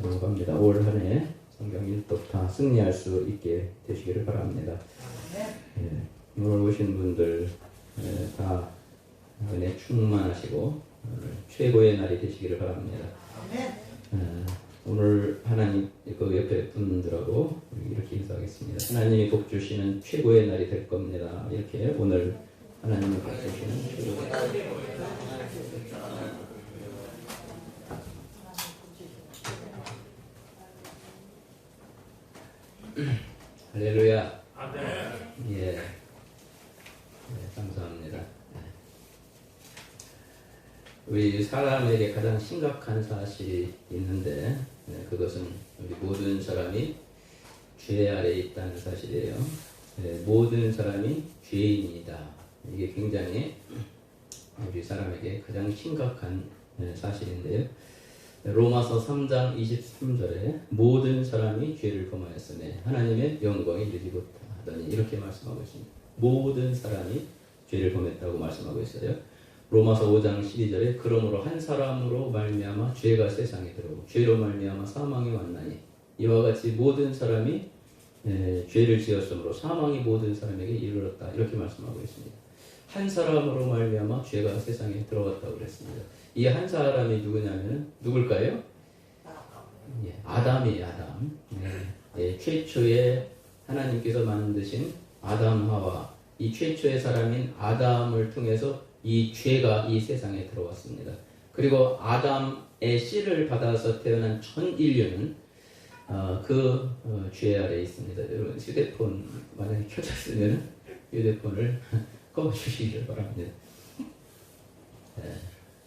갑니다. 올 한 해 성경 일독 다 승리할 수 있게 되시기를 바랍니다. 오늘 오신 분들 다 은혜 충만하시고 최고의 날이 되시기를 바랍니다. 오늘 하나님 그 옆에 분들하고 이렇게 인사하겠습니다. 하나님이 복 주시는 최고의 날이 될 겁니다. 이렇게 오늘 하나님이 복 주시는 최고의 날이 할렐루야. 아멘. 예. 감사합니다. 우리 사람에게 가장 심각한 사실이 있는데 그것은 우리 모든 사람이 죄 아래에 있다는 사실이에요. 모든 사람이 죄인이다. 이게 굉장히 우리 사람에게 가장 심각한 사실인데요. 로마서 3장 23절에 모든 사람이 죄를 범하였으니 하나님의 영광에 이르지 못하더니 이렇게 말씀하고 있습니다. 모든 사람이 죄를 범했다고 말씀하고 있어요. 로마서 5장 12절에 그러므로 한 사람으로 말미암아 죄가 세상에 들어오고 죄로 말미암아 사망이 왔나니 이와 같이 모든 사람이 죄를 지었으므로 사망이 모든 사람에게 이르렀다. 이렇게 말씀하고 있습니다. 한 사람으로 말미암아 죄가 세상에 들어왔다고 그랬습니다. 이 한 사람이 누구냐면 누굴까요? 아담이에요. 아담. 최초의 하나님께서 만드신 아담 하와 이 최초의 사람인 아담을 통해서 이 죄가 이 세상에 들어왔습니다. 그리고 아담의 씨를 받아서 태어난 전 인류는 그 죄 아래에 있습니다. 여러분 휴대폰 만약에 켜졌으면 휴대폰을 꺼주시기를 바랍니다.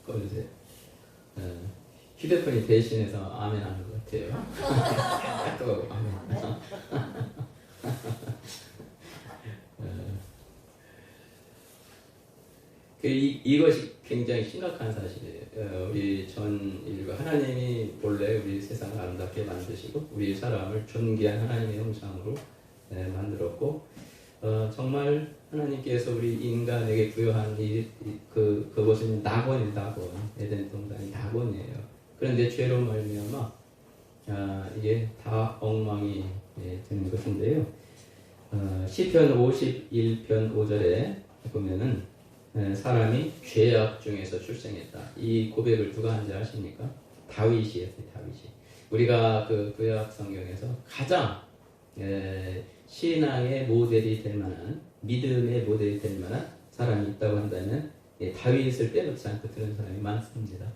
꺼주세요. 휴대폰이 대신해서 아멘 하는 것 같아요. 또 아멘. 이것이 굉장히 심각한 사실이에요. 우리 전 인류가 하나님이 본래 우리 세상을 아름답게 만드시고 우리 사람을 존귀한 하나님의 형상으로 만들었고 정말 하나님께서 우리 인간에게 부여한 그것은 낙원이에요. 낙원. 에덴 동산이 낙원이에요. 그런데 죄로 말미암아 이게 다 엉망이 되는 것인데요. 시편 51편 5절에 보면은 사람이 죄악 중에서 출생했다. 이 고백을 누가 한지 아십니까? 다윗이었어요. 다윗이. 우리가 그 구약 성경에서 가장 신앙의 모델이 될 만한 믿음의 모델이 될 만한 사람이 있다고 한다면 다윗을 빼놓지 않고 들은 사람이 많습니다.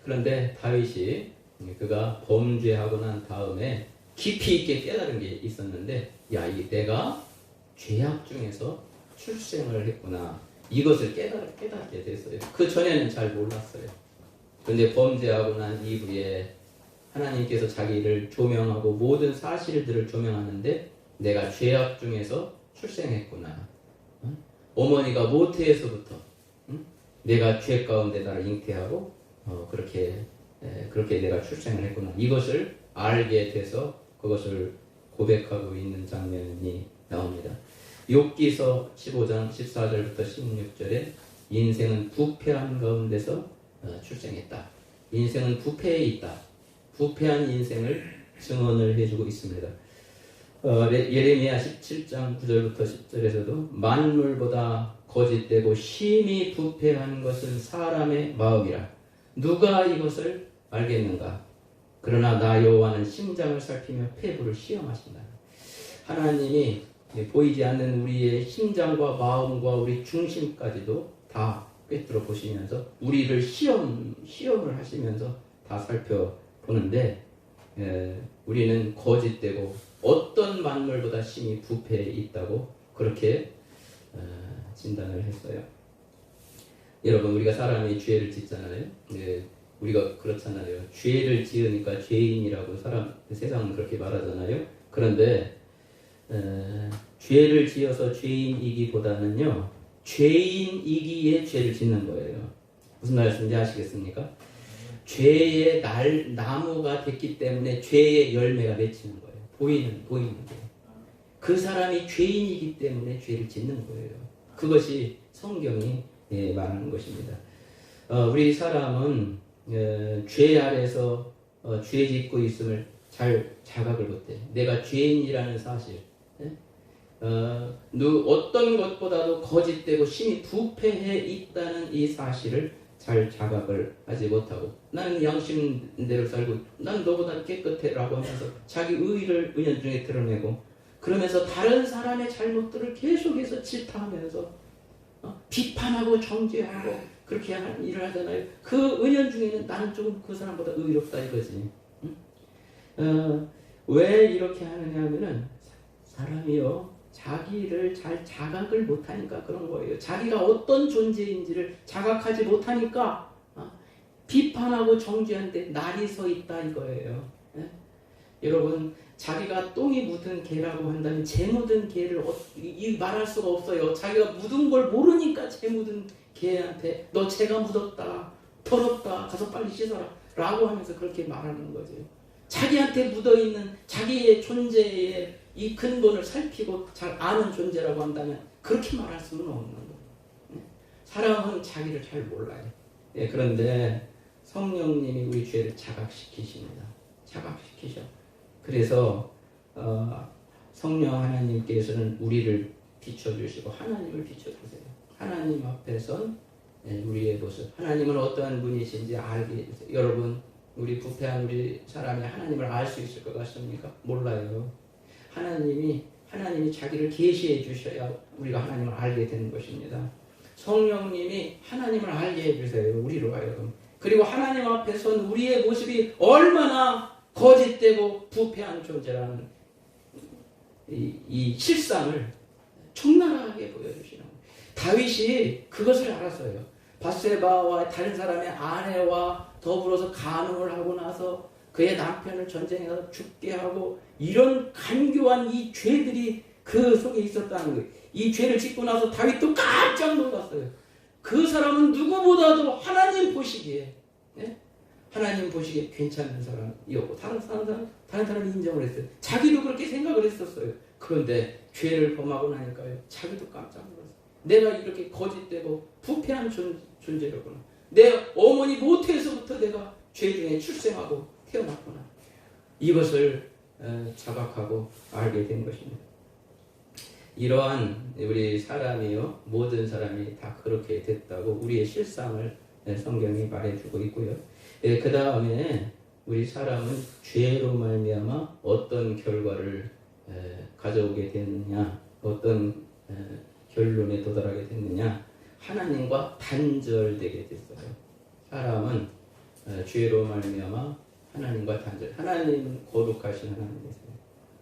그런데 다윗이 그가 범죄하고 난 다음에 깊이 있게 깨달은 게 있었는데 이게 내가 죄악 중에서 출생을 했구나. 이것을 깨닫게 됐어요. 그 전에는 잘 몰랐어요. 그런데 범죄하고 난 이후에 하나님께서 자기를 조명하고 모든 사실들을 조명하는데 내가 죄악 중에서 출생했구나. 어머니가 모태에서부터 내가 죄 가운데 나를 잉태하고 그렇게 내가 출생을 했구나. 이것을 알게 돼서 그것을 고백하고 있는 장면이 나옵니다. 욥기서 15장 14절부터 16절에 인생은 부패한 가운데서 출생했다. 인생은 부패에 있다. 부패한 인생을 증언을 해주고 있습니다. 예레미야 17장 9절부터 10절에서도 만물보다 거짓되고 심히 부패한 것은 사람의 마음이라 누가 이것을 알겠는가? 그러나 나 여호와는 심장을 살피며 폐부를 시험하신다. 하나님이 보이지 않는 우리의 심장과 마음과 우리 중심까지도 다 꿰뚫어 보시면서 우리를 시험을 하시면서 다 살펴보는데 우리는 거짓되고 어떤 만물보다 심히 부패해 있다고 그렇게 진단을 했어요. 여러분 우리가 사람이 죄를 짓잖아요. 우리가 그렇잖아요. 죄를 지으니까 죄인이라고 세상은 그렇게 말하잖아요. 그런데 죄를 지어서 죄인이기보다는요 죄인이기에 죄를 짓는 거예요. 무슨 말씀인지 아시겠습니까? 죄의 나무가 됐기 때문에 죄의 열매가 맺히는 거예요. 보이는 게. 그 사람이 죄인이기 때문에 죄를 짓는 거예요. 그것이 성경이 말하는 것입니다. 우리 사람은 죄 아래서 죄 짓고 있음을 잘 자각을 못해. 내가 죄인이라는 사실. 예? 어떤 것보다도 거짓되고 심히 부패해 있다는 이 사실을 잘 자각을 하지 못하고 나는 양심대로 살고 난 너보다 깨끗해 라고 하면서 자기 의의를 은연중에 드러내고 그러면서 다른 사람의 잘못들을 계속해서 질타하면서 비판하고 정죄하고 그렇게 일을 하잖아요. 그 은연중에는 나는 조금 그 사람보다 의롭다 이거지. 왜 이렇게 하느냐 하면은 사람이요 자기를 잘 자각을 못하니까 그런 거예요. 자기가 어떤 존재인지를 자각하지 못하니까 비판하고 정죄하는데 날이 서 있다 이거예요. 예? 여러분 자기가 똥이 묻은 개라고 한다면 재 묻은 개를 말할 수가 없어요. 자기가 묻은 걸 모르니까 재 묻은 개한테 너 재가 묻었다 더럽다 가서 빨리 씻어라 라고 하면서 그렇게 말하는 거죠. 자기한테 묻어있는 자기의 존재의 이 근본을 살피고 잘 아는 존재라고 한다면 그렇게 말할 수는 없는 거예요. 사람은 자기를 잘 몰라요. 예, 그런데 성령님이 우리 죄를 자각시키십니다. 자각시키셔. 그래서 성령 하나님께서는 우리를 비춰주시고 하나님을 비춰주세요. 하나님 앞에선 우리의 모습, 하나님은 어떠한 분이신지 알게 해주세요. 여러분, 우리 부패한 우리 사람이 하나님을 알 수 있을 것 같습니까? 몰라요. 하나님이 자기를 계시해 주셔야 우리가 하나님을 알게 되는 것입니다. 성령님이 하나님을 알게 해주세요. 우리로 하여금. 그리고 하나님 앞에 선 우리의 모습이 얼마나 거짓되고 부패한 존재라는 이 실상을 적나라하게 보여주시는 거예요. 다윗이 그것을 알았어요. 밧세바와 다른 사람의 아내와 더불어서 간음을 하고 나서 그의 남편을 전쟁에서 죽게 하고 이런 간교한 이 죄들이 그 속에 있었다는 거예요. 이 죄를 짓고 나서 다윗도 깜짝 놀랐어요. 그 사람은 누구보다도 하나님 보시기에 하나님 보시기에 괜찮은 사람이었고 다른 사람이 인정을 했어요. 자기도 그렇게 생각을 했었어요. 그런데 죄를 범하고 나니까요. 자기도 깜짝 놀랐어요. 내가 이렇게 거짓되고 부패한 존재로구나. 내 어머니 모태에서부터 내가 죄 중에 출생하고 태어났구나. 이것을 자각하고 알게 된 것입니다. 이러한 우리 사람이요 모든 사람이 다 그렇게 됐다고 우리의 실상을 성경이 말해주고 있고요. 그 다음에 우리 사람은 죄로 말미암아 어떤 결과를 가져오게 됐느냐, 어떤 결론에 도달하게 됐느냐, 하나님과 단절되게 됐어요. 사람은 죄로 말미암아 하나님과 단절. 하나님은 거룩하신 하나님이세요.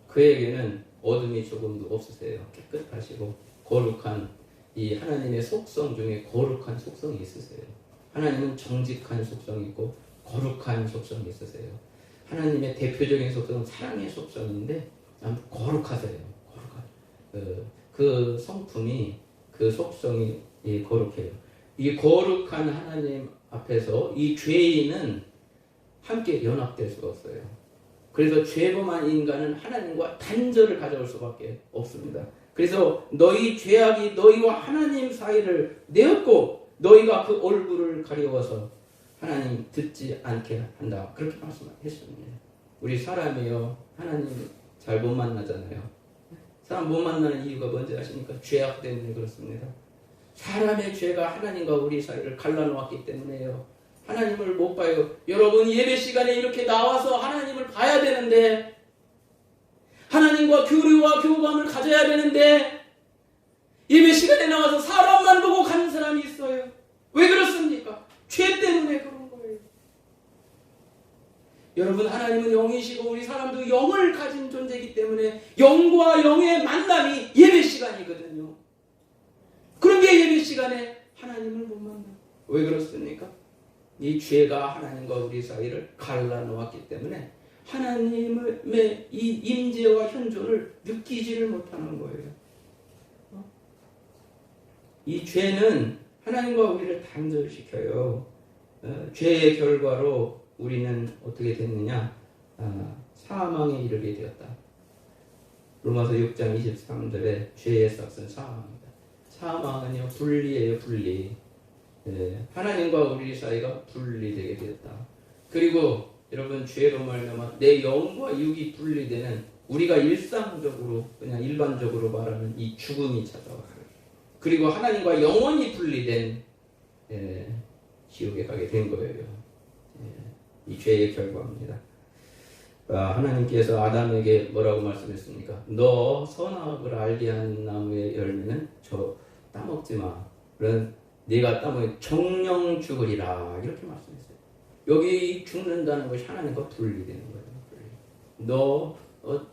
그에게는 어둠이 조금도 없으세요. 깨끗하시고 거룩한 이 하나님의 속성 중에 거룩한 속성이 있으세요. 하나님은 정직한 속성이 있고 거룩한 속성이 있으세요. 하나님의 대표적인 속성은 사랑의 속성인데 거룩하세요. 그 성품이 그 속성이 거룩해요. 이 거룩한 하나님 앞에서 이 죄인은 함께 연합될 수가 없어요. 그래서 죄범한 인간은 하나님과 단절을 가져올 수밖에 없습니다. 그래서 너희 죄악이 너희와 하나님 사이를 내었고 너희가 그 얼굴을 가리워서 하나님 듣지 않게 한다. 그렇게 말씀했습니다. 우리 사람이요 하나님 잘 못 만나잖아요. 사람 못 만나는 이유가 뭔지 아십니까? 죄악 때문에 그렇습니다. 사람의 죄가 하나님과 우리 사이를 갈라놓았기 때문에요. 하나님을 못 봐요. 여러분 예배 시간에 이렇게 나와서 하나님을 봐야 되는데 하나님과 교류와 교감을 가져야 되는데 예배 시간에 나와서 사람만 보고 가는 사람이 있어요. 왜 그렇습니까? 죄 때문에 그런 거예요. 여러분 하나님은 영이시고 우리 사람도 영을 가진 존재이기 때문에 영과 영의 만남이 예배 시간이거든요. 그런데 예배 시간에 하나님을 못 만나요. 왜 그렇습니까? 이 죄가 하나님과 우리 사이를 갈라놓았기 때문에 하나님의 이 임재와 현존을 느끼지를 못하는 거예요. 이 죄는 하나님과 우리를 단절시켜요. 죄의 결과로 우리는 어떻게 됐느냐? 사망에 이르게 되었다. 로마서 6장 23절에 죄의 삭은 사망입니다. 사망은요 분리예요. 분리. 하나님과 우리 사이가 분리되게 되었다. 그리고 여러분 죄로 말미암아 내 영과 육이 분리되는 우리가 일상적으로 그냥 일반적으로 말하는 이 죽음이 찾아와요. 그리고 하나님과 영원히 분리된 지옥에 가게 된 거예요. 이 죄의 결과입니다. 하나님께서 아담에게 뭐라고 말씀했습니까? 너 선악을 알게 하는 나무의 열매는 따먹지 마. 그런 네가 따먹으면 정령 죽으리라. 이렇게 말씀했어요. 여기 죽는다는 것이 하나님과 분리되는 거예요. 너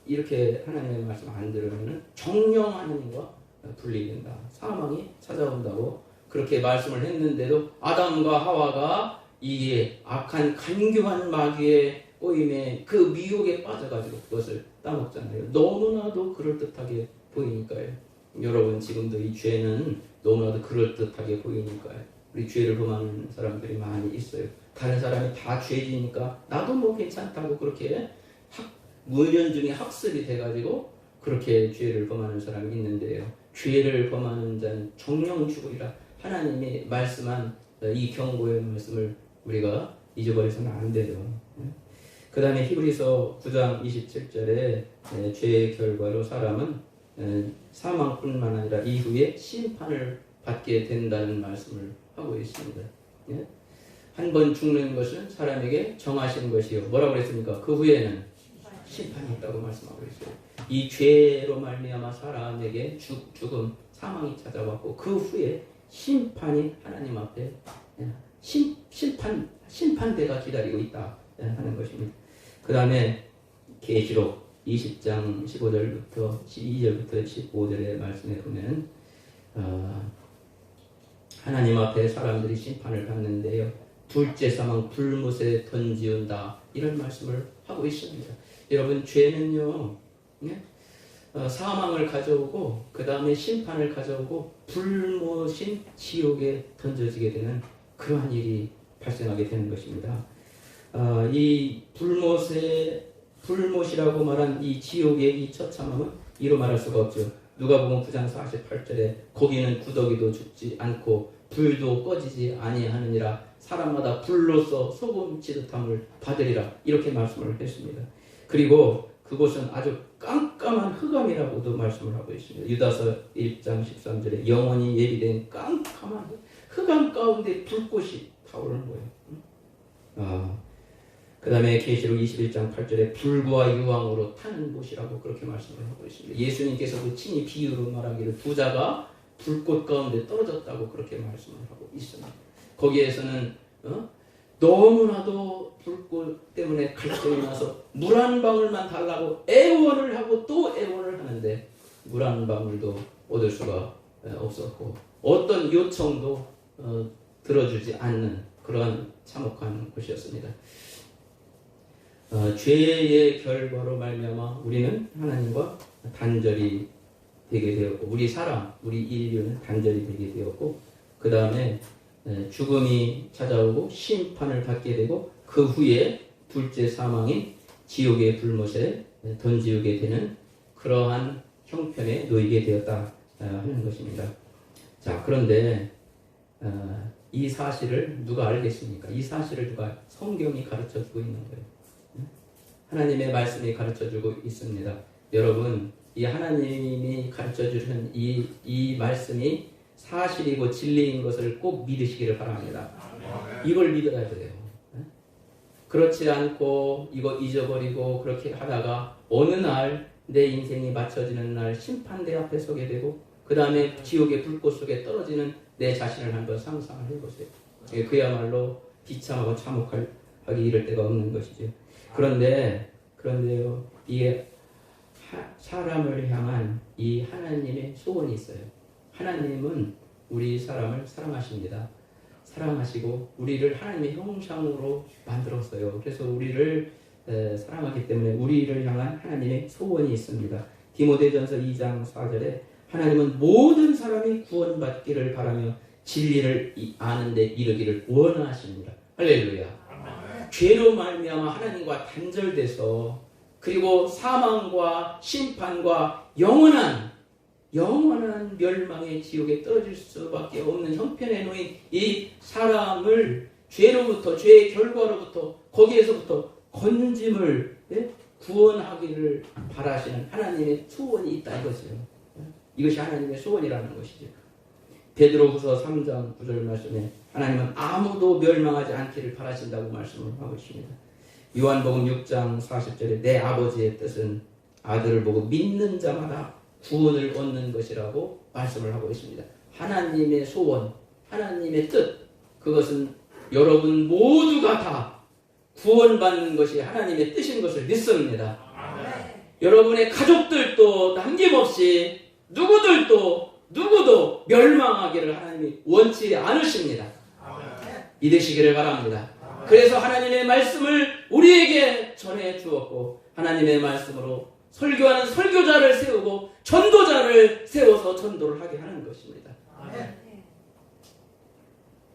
이렇게 하나님의 말씀 안 들으면 정령 하나님과 분리된다. 사망이 찾아온다고 그렇게 말씀을 했는데도 아담과 하와가 이게 악한 간교한 마귀의 꼬임에 그 미혹에 빠져가지고 그것을 따먹잖아요. 너무나도 그럴듯하게 보이니까요. 여러분 지금도 이 죄는 너무나도 그럴듯하게 보이니까요. 우리 죄를 범하는 사람들이 많이 있어요. 다른 사람이 다 죄지니까 나도 뭐 괜찮다고 그렇게 무연중에 학습이 돼가지고 그렇게 죄를 범하는 사람이 있는데요. 죄를 범하는 자는 정령 죽으리라. 하나님이 말씀한 이 경고의 말씀을 우리가 잊어버려서는 안 돼요. 그 다음에 히브리서 9장 27절에 죄의 결과로 사람은 사망뿐만 아니라 이후에 심판을 받게 된다는 말씀을 하고 있습니다. 한 번 죽는 것은 사람에게 정하신 것이요. 뭐라고 그랬습니까? 그 후에는 심판이 있다고 말씀하고 있어요. 이 죄로 말미암아 사람에게 죽음, 사망이 찾아왔고 그 후에 심판이 하나님 앞에 심판대가 기다리고 있다 하는 것입니다. 그 다음에 계시록 20장 15절부터 12절부터 15절의 말씀에 보면 하나님 앞에 사람들이 심판을 받는데요. 둘째 사망 불못에 던지운다. 이런 말씀을 하고 있습니다. 여러분 죄는요. 사망을 가져오고 그 다음에 심판을 가져오고 불못인 지옥에 던져지게 되는 그러한 일이 발생하게 되는 것입니다. 이 불못이라고 말한 이 지옥의 이 처참함은 이로 말할 수가 없죠. 누가복음 9장 48절에 거기는 구더기도 죽지 않고 불도 꺼지지 아니하느니라 사람마다 불로서 소금 지듯함을 받으리라 이렇게 말씀을 했습니다. 그리고 그곳은 아주 깜깜한 흑암이라고도 말씀을 하고 있습니다. 유다서 1장 13절에 영원히 예비된 깜깜한 흑암 가운데 불꽃이 타오르는 거예요. 그 다음에 계시록 21장 8절에 불과 유황으로 타는 곳이라고 그렇게 말씀을 하고 있습니다. 예수님께서도 친히 비유로 말하기를 부자가 불꽃 가운데 떨어졌다고 그렇게 말씀을 하고 있습니다. 거기에서는 너무나도 불꽃 때문에 갈등이 나서 물 한 방울만 달라고 애원을 하고 또 애원을 하는데 물 한 방울도 얻을 수가 없었고 어떤 요청도 들어주지 않는 그러한 참혹한 곳이었습니다. 죄의 결과로 말미암아 우리는 하나님과 단절이 되게 되었고 우리 인류는 단절이 되게 되었고 그 다음에 죽음이 찾아오고 심판을 받게 되고 그 후에 둘째 사망인 지옥의 불못에 던지게 되는 그러한 형편에 놓이게 되었다 하는 것입니다. 자, 그런데 이 사실을 누가 알겠습니까? 이 사실을 누가 성경이 가르쳐주고 있는 거예요. 하나님의 말씀이 가르쳐주고 있습니다. 여러분, 이 하나님이 가르쳐주는 이 말씀이 사실이고 진리인 것을 꼭 믿으시기를 바랍니다. 이걸 믿어야 돼요. 그렇지 않고 이거 잊어버리고 그렇게 하다가 어느 날 내 인생이 맞춰지는 날 심판대 앞에 서게 되고 그 다음에 지옥의 불꽃 속에 떨어지는 내 자신을 한번 상상을 해보세요. 그야말로 비참하고 참혹하기 이를 데가 없는 것이죠. 그런데요, 이게 사람을 향한 이 하나님의 소원이 있어요. 하나님은 우리 사람을 사랑하십니다. 사랑하시고 우리를 하나님의 형상으로 만들었어요. 그래서 우리를 사랑하기 때문에 우리를 향한 하나님의 소원이 있습니다. 디모데전서 2장 4절에 하나님은 모든 사람이 구원받기를 바라며 진리를 아는 데 이르기를 원하십니다. 할렐루야. 죄로 말미암아 하나님과 단절돼서 그리고 사망과 심판과 영원한 멸망의 지옥에 떨어질 수밖에 없는 형편에 놓인 이 사람을 죄로부터 죄의 결과로부터 거기에서부터 건짐을 구원하기를 바라시는 하나님의 소원이 있다 이것이요. 이것이 하나님의 소원이라는 것이죠. 베드로후서 3장 9절 말씀에 하나님은 아무도 멸망하지 않기를 바라신다고 말씀을 하고 있습니다. 요한복음 6장 40절에 내 아버지의 뜻은 아들을 보고 믿는 자마다 구원을 얻는 것이라고 말씀을 하고 있습니다. 하나님의 소원, 하나님의 뜻, 그것은 여러분 모두가 다 구원받는 것이 하나님의 뜻인 것을 믿습니다. 여러분의 가족들도 남김없이 누구도 멸망하기를 하나님이 원치 않으십니다. 믿으시기를 바랍니다. 그래서 하나님의 말씀을 우리에게 전해 주었고 하나님의 말씀으로 설교하는 설교자를 세우고 전도자를 세워서 전도를 하게 하는 것입니다.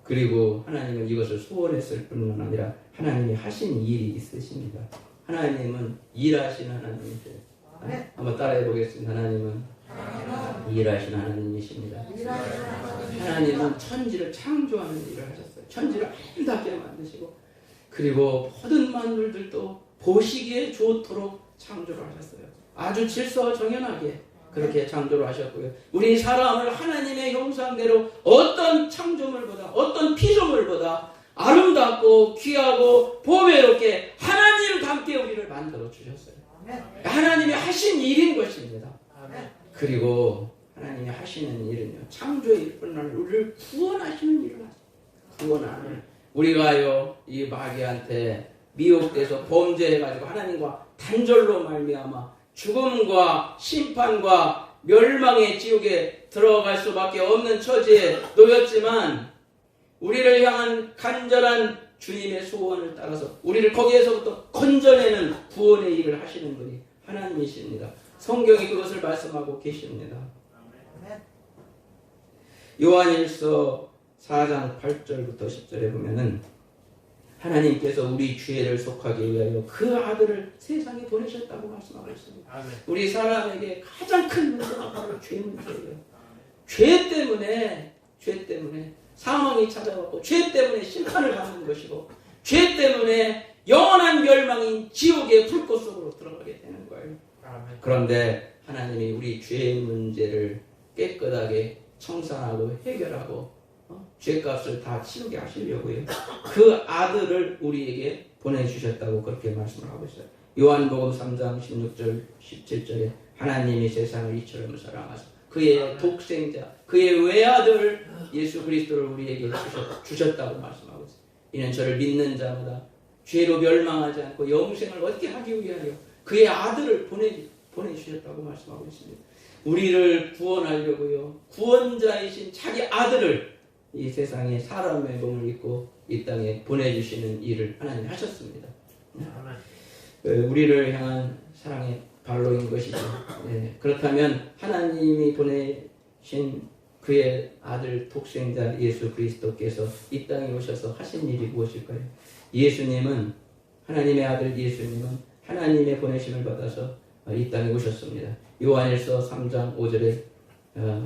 그리고 하나님은 이것을 소원했을 뿐만 아니라 하나님이 하신 일이 있으십니다. 하나님은 일하시는 하나님이세요. 한번 따라해 보겠습니다. 하나님은 일하시는 하나님이십니다. 하나님은 천지를 창조하는 일을 하셨어요. 천지를 아름답게 만드시고 그리고 모든 만물들도 보시기에 좋도록 창조를 하셨어요. 아주 질서정연하게 그렇게 창조를 하셨고요. 우리 사람을 하나님의 형상대로 어떤 창조물보다 어떤 피조물보다 아름답고 귀하고 보배롭게 하나님답게 우리를 만들어 주셨어요. 하나님이 하신 일인 것입니다. 그리고 하나님이 하시는 일은요, 창조의 일뿐만 아니라 우리를 구원하시는 일을 하세요. 구원하는 우리가요 이 마귀한테 미혹돼서 범죄해가지고 하나님과 단절로 말미암아 죽음과 심판과 멸망의 지옥에 들어갈 수밖에 없는 처지에 놓였지만 우리를 향한 간절한 주님의 소원을 따라서 우리를 거기에서부터 건져내는 구원의 일을 하시는 분이 하나님이십니다. 성경이 그것을 말씀하고 계십니다. 요한일서 4장 8절부터 10절에 보면은 하나님께서 우리 죄를 속하기 위하여 그 아들을 세상에 보내셨다고 말씀하고 있습니다. 우리 사람에게 가장 큰 문제가 바로 죄 문제예요. 죄 때문에 사망이 찾아왔고 죄 때문에 심판을 받는 것이고 죄 때문에 영원한 멸망인 지옥의 불꽃 속으로 들어가게 되는 거예요. 그런데 하나님이 우리 죄의 문제를 깨끗하게 청산하고 해결하고 죄값을 다 치르게 하시려고요. 그 아들을 우리에게 보내주셨다고 그렇게 말씀을 하고 있어요. 요한복음 3장 16절 17절에 하나님이 세상을 이처럼 사랑하사 그의 독생자 그의 외아들 예수 그리스도를 우리에게 주셨다고 말씀하고 있어요. 이는 저를 믿는 자마다 죄로 멸망하지 않고 영생을 얻게 하기 위하여 그의 아들을 보내주셨다고 말씀하고 있습니다. 우리를 구원하려고요, 구원자이신 자기 아들을 이 세상에 사람의 몸을 입고 이 땅에 보내주시는 일을 하나님이 하셨습니다. 우리를 향한 사랑의 발로인 것이죠. 그렇다면 하나님이 보내신 그의 아들 독생자 예수 그리스도께서 이 땅에 오셔서 하신 일이 무엇일까요? 예수님은 하나님의 아들 예수님은 하나님의 보내심을 받아서 이 땅에 오셨습니다. 요한일서 3장 5절에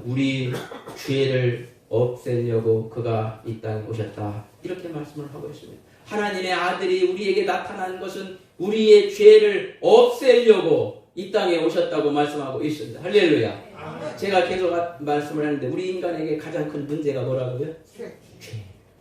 우리 죄를 없애려고 그가 이 땅에 오셨다 이렇게 말씀을 하고 있습니다. 하나님의 아들이 우리에게 나타난 것은 우리의 죄를 없애려고 이 땅에 오셨다고 말씀하고 있습니다. 할렐루야. 제가 계속 말씀을 하는데 우리 인간에게 가장 큰 문제가 뭐라고요?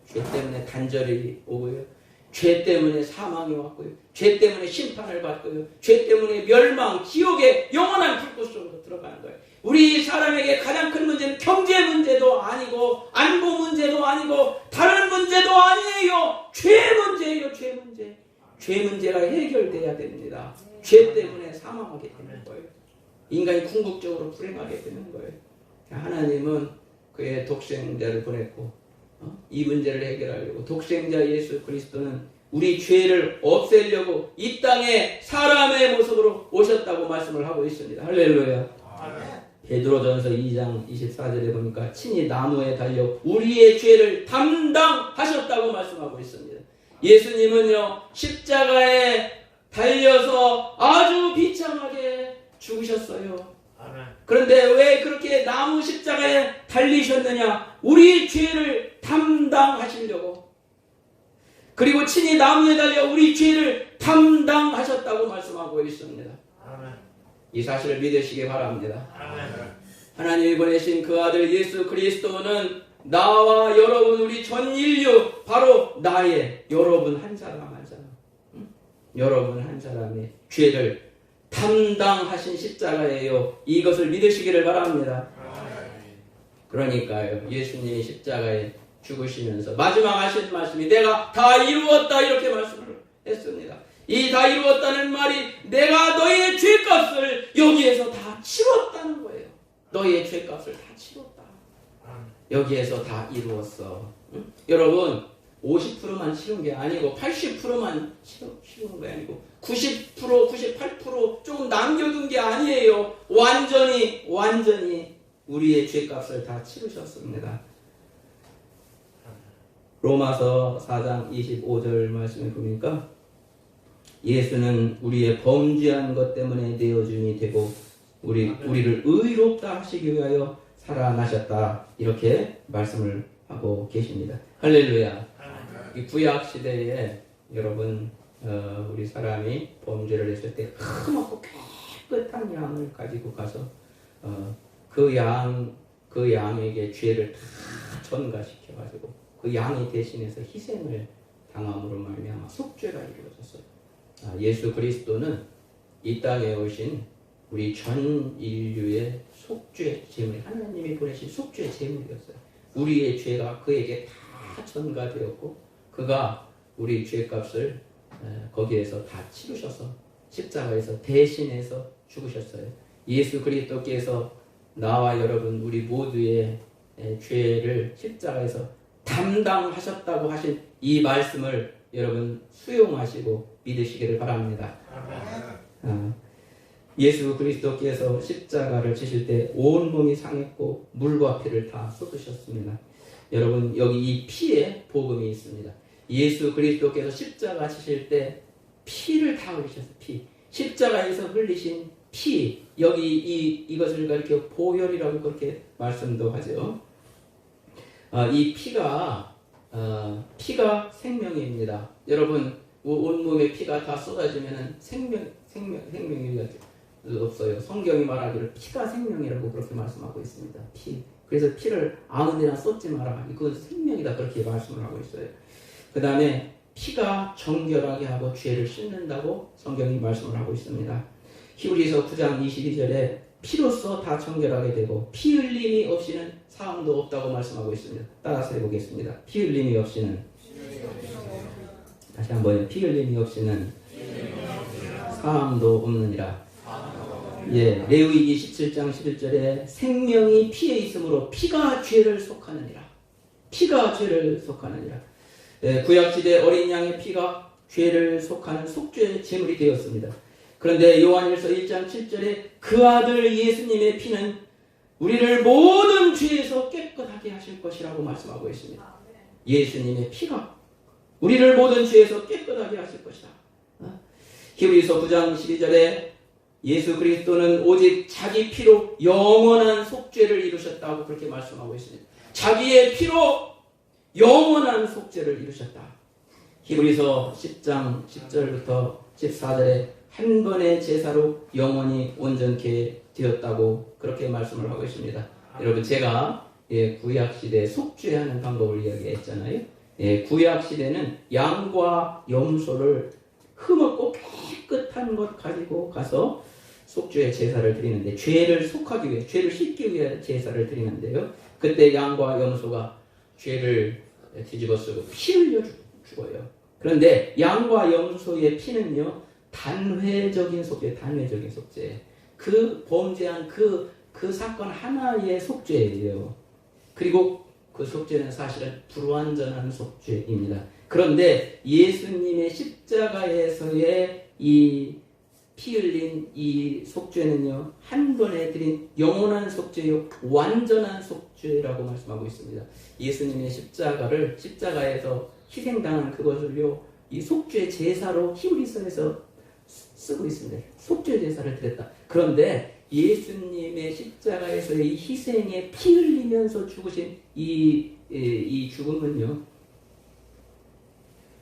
죄 때문에 단절이 오고요, 죄 때문에 사망이 왔고요, 죄 때문에 심판을 받고요, 죄 때문에 멸망, 지옥의 영원한 불꽃 속으로 들어가는 거예요. 우리 사람에게 가장 큰 문제는 경제 문제도 아니고 안보 문제도 아니고 다른 문제도 아니에요. 죄 문제예요. 죄 문제가 해결돼야 됩니다. 죄 때문에 사망하게 되는 거예요. 인간이 궁극적으로 불행하게 되는 거예요. 하나님은 그의 독생자를 보냈고 이 문제를 해결하려고 독생자 예수 그리스도는 우리 죄를 없애려고 이 땅에 사람의 모습으로 오셨다고 말씀을 하고 있습니다. 할렐루야. 베드로전서 2장 24절에 보니까 친히 나무에 달려 우리의 죄를 담당하셨다고 말씀하고 있습니다. 예수님은요 십자가에 달려서 아주 비참하게 죽으셨어요. 그런데 왜 그렇게 나무 십자가에 달리셨느냐? 우리 죄를 담당하시려고. 그리고 친히 나무에 달려 우리 죄를 담당하셨다고 말씀하고 있습니다. 이 사실을 믿으시기 바랍니다. 하나님이 보내신 그 아들 예수 그리스도는 나와 여러분, 우리 전 인류, 바로 나의 여러분 한 사람 한 사람, 여러분 한 사람의 죄를 담당하신 십자가예요. 이것을 믿으시기를 바랍니다. 그러니까요, 예수님이 십자가에 죽으시면서 마지막 하신 말씀이 내가 다 이루었다, 이렇게 말씀을 했습니다. 이 다 이루었다는 말이 내가 너희의 죄값을 여기에서 다 치렀다는 거예요. 너희의 죄값을 다 치렀다. 여기에서 다 이루었어. 응? 여러분, 50%만 치른 게 아니고 80%만 치른 게 아니고 90%, 98% 조금 남겨둔 게 아니에요. 완전히 우리의 죄값을 다 치르셨습니다. 로마서 4장 25절 말씀에 보니까 예수는 우리의 범죄한 것 때문에 내어줌이 되고 우리를 의롭다 하시기 위하여 살아나셨다, 이렇게 말씀을 하고 계십니다. 할렐루야. 이 구약 시대에 여러분, 우리 사람이 범죄를 했을 때 흠없고 깨끗한 양을 가지고 가서 그 양에게 죄를 다 전가시켜 가지고 그 양이 대신해서 희생을 당함으로 말미암아 속죄가 이루어졌어요. 예수 그리스도는 이 땅에 오신 우리 전 인류의 속죄 제물, 하나님이 보내신 속죄 제물이었어요. 우리의 죄가 그에게 다 전가되었고 그가 우리 죄값을 거기에서 다 치르셔서 십자가에서 대신해서 죽으셨어요. 예수 그리스도께서 나와 여러분 우리 모두의 죄를 십자가에서 담당하셨다고 하신 이 말씀을 여러분 수용하시고 믿으시기를 바랍니다. 예수 그리스도께서 십자가를 지실 때 온몸이 상했고 물과 피를 다 쏟으셨습니다. 여러분, 여기 이 피에 복음이 있습니다. 예수 그리스도께서 십자가 지실 때 피를 다 흘리셨어요. 피. 십자가에서 흘리신 피. 여기 이것을 이렇게 보혈이라고 그렇게 말씀도 하죠. 이 피가 생명입니다. 여러분, 온몸에 피가 다 쏟아지면 생명이 없어요. 성경이 말하기를 피가 생명이라고 그렇게 말씀하고 있습니다. 피. 그래서 피를 아무 데나 쏟지 마라. 그건 생명이다, 그렇게 말씀을 하고 있어요. 그 다음에 피가 정결하게 하고 죄를 씻는다고 성경이 말씀을 하고 있습니다. 히브리서 9장 22절에 피로써 다 정결하게 되고 피 흘림이 없이는 사함도 없다고 말씀하고 있습니다. 따라서 해보겠습니다. 피 흘림이 없이는, 다시 한번, 피 흘림이 없이는 사함도 없느니라. 예, 레위기 17장 11절에 생명이 피에 있으므로 피가 죄를 속하느니라. 피가 죄를 속하느니라. 예, 구약시대 어린 양의 피가 죄를 속하는 속죄 제물이 되었습니다. 그런데 요한일서 1장 7절에 그 아들 예수님의 피는 우리를 모든 죄에서 깨끗하게 하실 것이라고 말씀하고 있습니다. 예수님의 피가 우리를 모든 죄에서 깨끗하게 하실 것이다. 히브리서 9장 12절에 예수 그리스도는 오직 자기 피로 영원한 속죄를 이루셨다고 그렇게 말씀하고 있습니다. 자기의 피로 영원한 속죄를 이루셨다. 히브리서 10장 10절부터 14절에 한 번의 제사로 영원히 온전케 되었다고 그렇게 말씀을 하고 있습니다. 여러분, 제가 구약시대 속죄하는 방법을 이야기했잖아요. 구약시대는 양과 염소를 흠없고 깨끗한 것 가지고 가서 속죄의 제사를 드리는데, 죄를 속하기 위해, 죄를 씻기 위해 제사를 드리는데요. 그때 양과 염소가 죄를 뒤집어 쓰고 피 흘려 죽어요. 그런데 양과 염소의 피는요, 단회적인 속죄. 그 범죄한 그 사건 하나의 속죄예요. 그리고 그 속죄는 사실은 불완전한 속죄입니다. 그런데 예수님의 십자가에서의 이 피 흘린 이 속죄는요, 한 번에 드린 영원한 속죄요, 완전한 속죄라고 말씀하고 있습니다. 예수님의 십자가에서 희생당한 그것을요, 이 속죄 제사로 히브리서에서 쓰고 있습니다. 속죄 제사를 드렸다. 그런데 예수님의 십자가에서의 이 희생에 피 흘리면서 죽으신 이 죽음은요,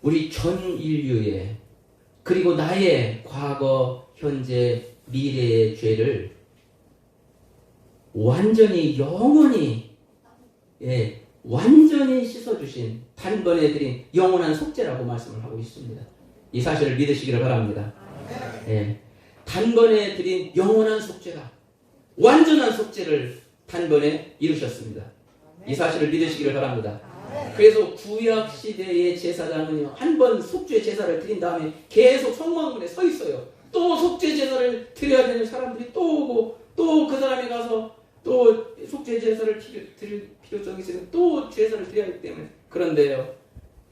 우리 전 인류의 그리고 나의 과거, 현재, 미래의 죄를 완전히 영원히 완전히 씻어주신 단번에 드린 영원한 속죄라고 말씀을 하고 있습니다. 이 사실을 믿으시기를 바랍니다. 단번에 드린 영원한 속죄가 완전한 속죄를 단번에 이루셨습니다. 이 사실을 믿으시기를 바랍니다. 그래서 구약 시대의 제사장은요, 한 번 속죄 제사를 드린 다음에 계속 성막문에 서 있어요. 또 속죄 제사를 드려야 되는 사람들이 또 오고, 또 그 사람이 가서 또 속죄 제사를 드릴 필요성이 있으면 또 제사를 드려야 하기 때문에. 그런데요,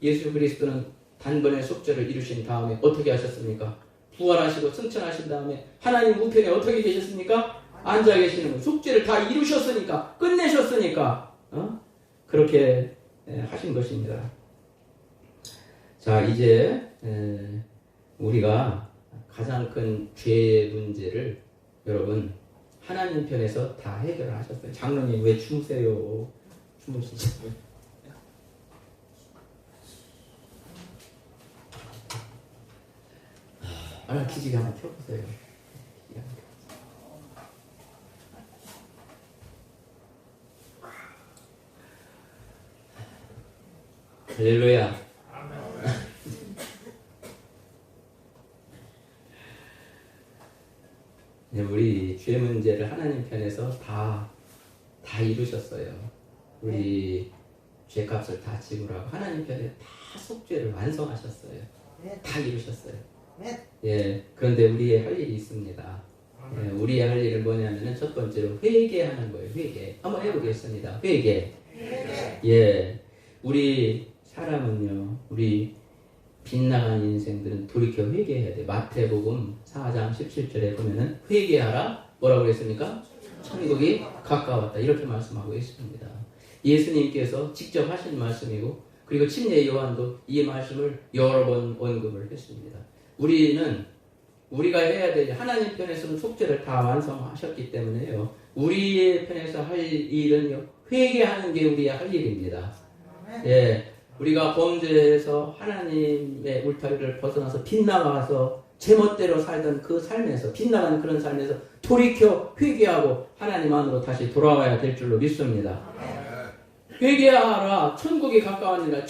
예수 그리스도는 단번에 속죄를 이루신 다음에 어떻게 하셨습니까? 부활하시고 승천하신 다음에 하나님 우편에 어떻게 계셨습니까? 앉아 계시는 거예요. 속죄를 다 이루셨으니까, 끝내셨으니까 그렇게 하신 것입니다. 자, 이제 우리가 가장 큰 죄 문제를 여러분 하나님 편에서 다 해결을 하셨어요. 장로님 왜 주무세요? 주무시죠. 기지개 한번 펴보세요. 할렐루야. 우리 죄 문제를 하나님 편에서 다 이루셨어요. 우리 죄값을 다 지불하고 하나님 편에 다 속죄를 완성하셨어요. 다 이루셨어요. 그런데 우리의 할 일이 있습니다. 우리의 할 일은 뭐냐면은 첫 번째로 회개하는 거예요. 회개. 한번 해보겠습니다. 회개. 우리 사람은요, 우리 빗나간 인생들은 돌이켜 회개해야 돼. 마태복음 4장 17절에 보면은 회개하라. 뭐라고 그랬습니까? 천국이 가까웠다. 이렇게 말씀하고 있습니다. 예수님께서 직접 하신 말씀이고, 그리고 침례 요한도 이 말씀을 여러 번 언급을 했습니다. 우리가 해야 될 하나님 편에서는 속죄를 다 완성하셨기 때문에요. 우리의 편에서 할 일은요, 회개하는 게 우리의 할 일입니다. 우리가 범죄에서 하나님의 울타리를 벗어나서 빗나가서 제멋대로 살던 그 삶에서, 빗나간 그런 삶에서 돌이켜 회개하고 하나님 안으로 다시 돌아와야 될 줄로 믿습니다. 회개하라. 천국이 가까웠느니라.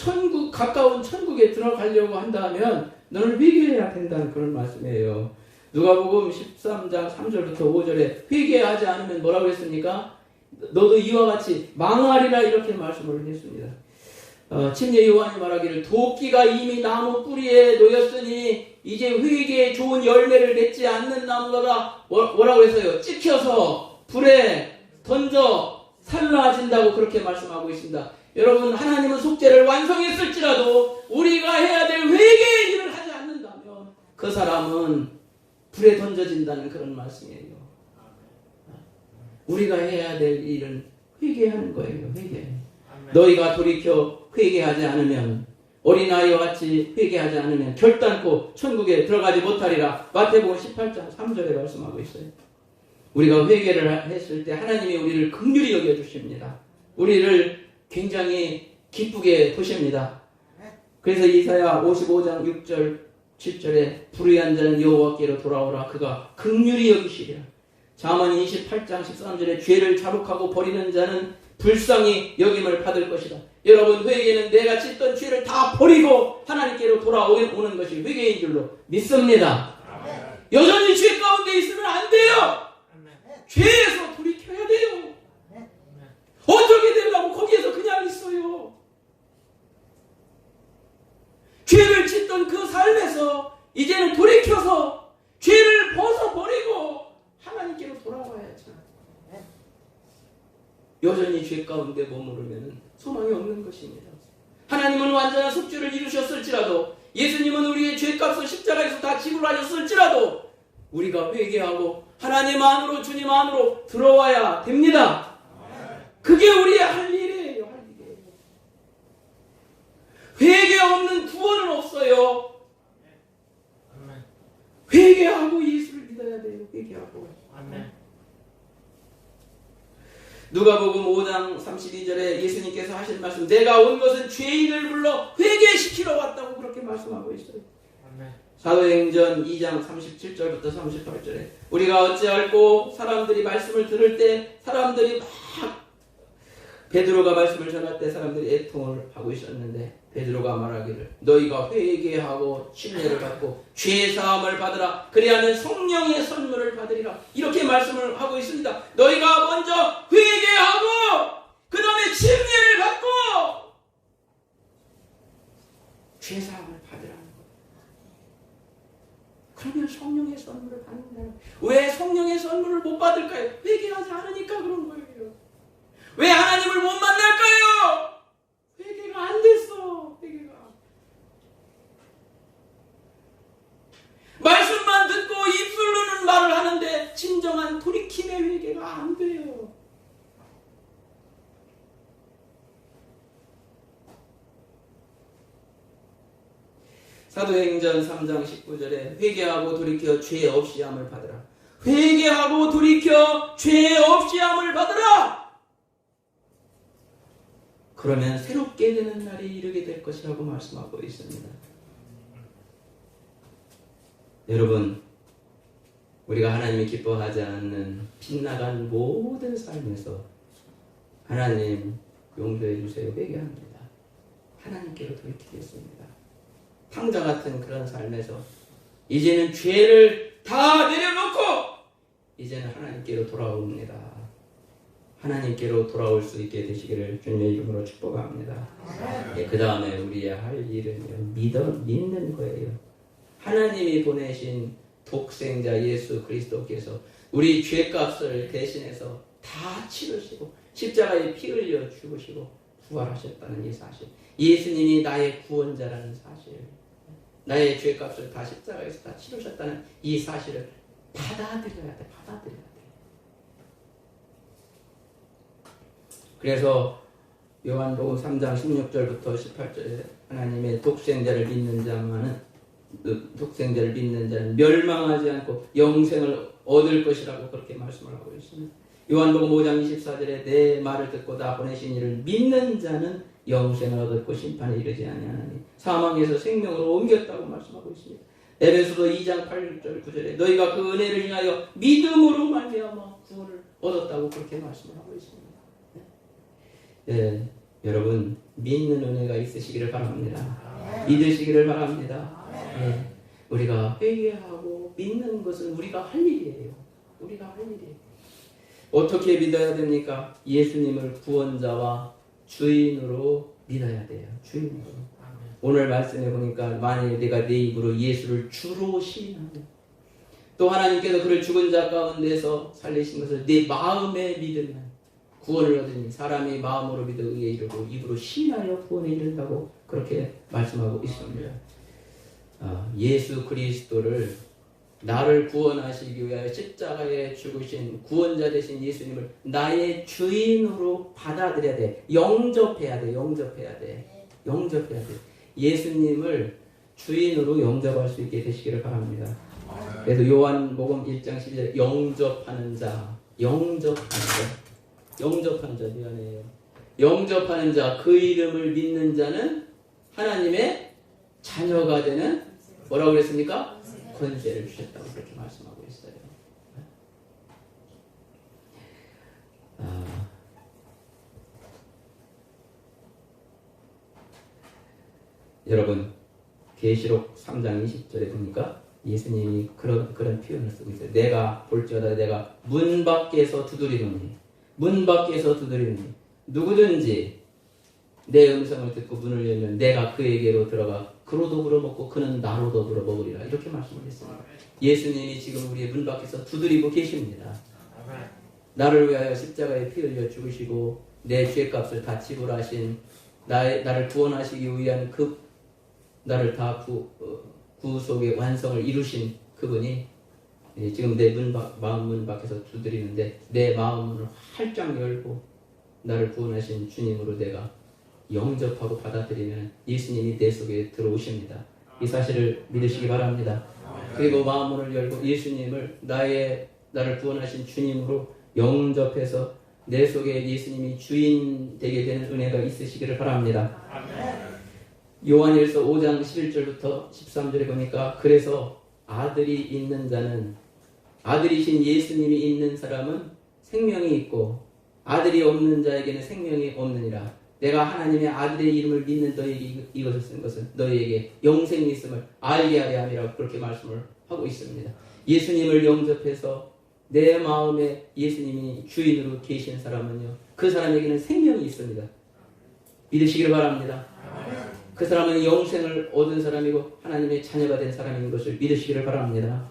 가까운 천국에 들어가려고 한다면 너는 회개해야 된다는 그런 말씀이에요. 누가복음 13장 3절부터 5절에 회개하지 않으면 뭐라고 했습니까? 너도 이와 같이 망하리라, 이렇게 말씀을 했습니다. 침례 요한이 말하기를 도끼가 이미 나무 뿌리에 놓였으니 이제 회개에 좋은 열매를 맺지 않는 나무가 뭐라고 했어요? 찍혀서 불에 던져 살라진다고 그렇게 말씀하고 있습니다. 여러분, 하나님은 속죄를 완성했을지라도 우리가 해야 될 회개의 일을 하지 않는다면 그 사람은 불에 던져진다는 그런 말씀이에요. 우리가 해야 될 일은 회개하는 거예요. 회개. 너희가 돌이켜 회개하지 않으면, 어린아이와 같이 회개하지 않으면 결단코 천국에 들어가지 못하리라. 마태복음 18장 3절에 말씀하고 있어요. 우리가 회개를 했을 때 하나님이 우리를 긍휼히 여겨주십니다. 우리를 굉장히 기쁘게 보십니다. 그래서 이사야 55장 6절 7절에 불의한 자는 여호와께로 돌아오라. 그가 긍휼히 여기시리라. 잠언 28장 13절에 죄를 자복하고 버리는 자는 불쌍히 여김을 받을 것이다. 여러분, 회개는 내가 짓던 죄를 다 버리고 하나님께로 돌아오는 것이 회개인 줄로 믿습니다. 여전히 죄 가운데 있으면 안 돼요. 죄에서 돌이켜야 돼요. 어떻게 되려고 거기에서 그냥 있어요. 죄를 짓던 그 삶에서 이제는 돌이켜서 죄를 벗어버리고 하나님께로 돌아와야죠. 여전히 죄 가운데 머무르면 소망이 없는 것입니다. 하나님은 완전한 속죄를 이루셨을지라도, 예수님은 우리의 죄값을 십자가에서 다 지불하셨을지라도 우리가 회개하고 하나님 안으로, 주님 안으로 들어와야 됩니다. 그게 우리의 할 일이에요. 할 일이에요. 회개 없는 구원은 없어요. 회개하고 예수를 믿어야 돼요. 회개하고. 누가복음 5장 32절에 예수님께서 하신 말씀, 내가 온 것은 죄인을 불러 회개시키러 왔다고 그렇게 말씀하고 있어요. 사도행전 2장 37절부터 38절에 우리가 어찌할꼬 사람들이 말씀을 들을 때 사람들이 막 베드로가 말씀을 전할 때 사람들이 애통을 하고 있었는데 베드로가 말하기를 너희가 회개하고 침례를 받고 죄사함을 받으라 그리하면 성령의 선물을 받으리라 이렇게 말씀을 하고 있습니다. 너희가 먼저 회개하고 그 다음에 침례를 받고 죄사함을 받으라는 거예요. 그러면 성령의 선물을 받는다. 왜 성령의 선물을 못 받을까요? 회개하지 않으니까 그런 거예요. 왜 하나님을 못 만날까요? 회개가 안 됐어. 회개가. 말씀만 듣고 입술로는 말을 하는데 진정한 돌이킴의 회개가 안 돼요. 사도행전 3장 19절에 회개하고 돌이켜 죄 없이 함을 받으라. 회개하고 돌이켜 죄 없이 함을 받으라. 그러면 새롭게 되는 날이 이르게 될 것이라고 말씀하고 있습니다. 여러분, 우리가 하나님이 기뻐하지 않는 빗나간 모든 삶에서 하나님 용서해 주세요. 회개합니다. 하나님께로 돌이키겠습니다. 탕자 같은 그런 삶에서 이제는 죄를 다 내려놓고 이제는 하나님께로 돌아옵니다. 하나님께로 돌아올 수 있게 되시기를 주님의 이름으로 축복합니다. 그 다음에 우리가 할 일은요, 믿는 거예요. 하나님이 보내신 독생자 예수 그리스도께서 우리 죄값을 대신해서 다 치르시고 십자가에 피 흘려 죽으시고 부활하셨다는 이 사실, 예수님이 나의 구원자라는 사실, 나의 죄값을 다 십자가에서 다 치르셨다는 이 사실을 받아들여야 돼. 받아들여야 돼. 그래서 요한복음 3장 16절부터 18절에 하나님의 독생자를 믿는 자는 멸망하지 않고 영생을 얻을 것이라고 그렇게 말씀을 하고 있습니다. 요한복음 5장 24절에 내 말을 듣고 다 보내신 이를 믿는 자는 영생을 얻었고 심판에 이르지 아니하나니 사망에서 생명으로 옮겼다고 말씀하고 있습니다. 에베소서 2장 8절 9절에 너희가 그 은혜를 인하여 믿음으로 말미암아 구원을 얻었다고 그렇게 말씀을 하고 있습니다. 네, 여러분 믿는 은혜가 있으시기를 바랍니다. 믿으시기를 바랍니다. 네, 우리가 회개하고 믿는 것은 우리가 할 일이에요. 우리가 할 일이에요. 어떻게 믿어야 됩니까? 예수님을 구원자와 주인으로 믿어야 돼요. 주인으로. 오늘 말씀에 보니까 만일 내가 내 입으로 예수를 주로 시인하면 또 하나님께서 그를 죽은 자 가운데서 살리신 것을 내 마음에 믿으면 구원을 얻으니 사람이 마음으로 믿어 의에 이르고 입으로 시인하여 구원에 이른다고 그렇게 말씀하고 있습니다. 예수 그리스도를 나를 구원하시기 위하여 십자가에 죽으신 구원자 되신 예수님을 나의 주인으로 받아들여야 돼. 영접해야 돼. 영접해야 돼. 영접해야 돼. 예수님을 주인으로 영접할 수 있게 되시기를 바랍니다. 그래서 요한복음 1장 12절 영접하는 자, 영접하는 자. 영접하는 자, 미안해요. 영접하는 자, 그 이름을 믿는 자는 하나님의 자녀가 되는 뭐라고 그랬습니까? 권세를 주셨다고 그렇게 말씀하고 있어요. 여러분, 계시록 3장 20절에 보니까 예수님이 그런 표현을 쓰고 있어요. 내가 볼지어다 내가 문 밖에서 두드리노니 문 밖에서 두드리니 누구든지 내 음성을 듣고 문을 열면 내가 그에게로 들어가 그로 더불어 먹고 그는 나로 더불어 먹으리라 이렇게 말씀을 했습니다. 예수님이 지금 우리의 문 밖에서 두드리고 계십니다. 나를 위하여 십자가에 피 흘려 죽으시고 내 죄값을 다 지불하신 나를 구원하시기 위한 그 나를 다 구속의 완성을 이루신 그분이 지금 내 마음 문 밖에서 두드리는데 내 마음을 활짝 열고 나를 구원하신 주님으로 내가 영접하고 받아들이면 예수님이 내 속에 들어오십니다. 이 사실을 믿으시기 바랍니다. 그리고 마음을 열고 예수님을 나를 구원하신 주님으로 영접해서 내 속에 예수님이 주인 되게 되는 은혜가 있으시기를 바랍니다. 요한일서 5장 11절부터 13절에 보니까 그래서 아들이 있는 자는 아들이신 예수님이 있는 사람은 생명이 있고 아들이 없는 자에게는 생명이 없느니라. 내가 하나님의 아들의 이름을 믿는 너희에게 이것을 쓴 것은 너희에게 영생이 있음을 알게 하려 함이라고 그렇게 말씀을 하고 있습니다. 예수님을 영접해서 내 마음에 예수님이 주인으로 계신 사람은요, 그 사람에게는 생명이 있습니다. 믿으시길 바랍니다. 그 사람은 영생을 얻은 사람이고 하나님의 자녀가 된 사람인 것을 믿으시기를 바랍니다.